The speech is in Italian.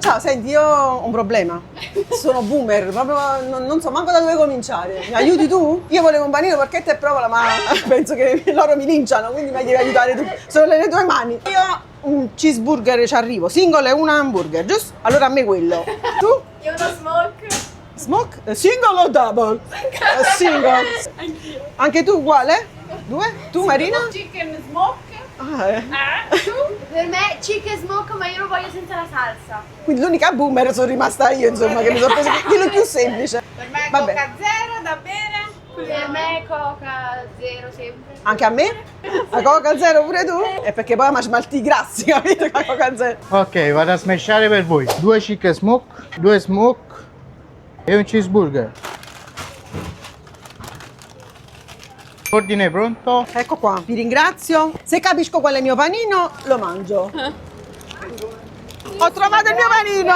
Ciao, senti, io ho un problema. Sono boomer, proprio non so manco da dove cominciare. Mi aiuti tu? Io volevo un panino, porchetta e provola, ma penso che loro mi linciano, quindi mi devi aiutare tu. Sono nelle tue mani. Io un cheeseburger ci arrivo, singolo e un hamburger, giusto? Allora a me quello. Tu? Io uno smoke. Smoke? Single o double? Single. Anch'io. Anche tu uguale? 2? Tu Marina? Chicken smoke. Ah, Tu? Per me chicken smoke, ma io lo voglio senza la salsa. Quindi l'unica boomer sono rimasta io, insomma, che mi sono presa quello più semplice. Per me Vabbè. Coca zero da bere. Per me Coca zero sempre. Anche a me? La Coca Zero pure tu? È perché poi mi smalti i grassi, capito? La Coca Zero. Ok, vado a smashare per voi. 2 chicken smoke, 2 smoke e un cheeseburger. Ordine pronto? Ecco qua, vi ringrazio. Se capisco qual è il mio panino, lo mangio. Ho trovato il mio panino!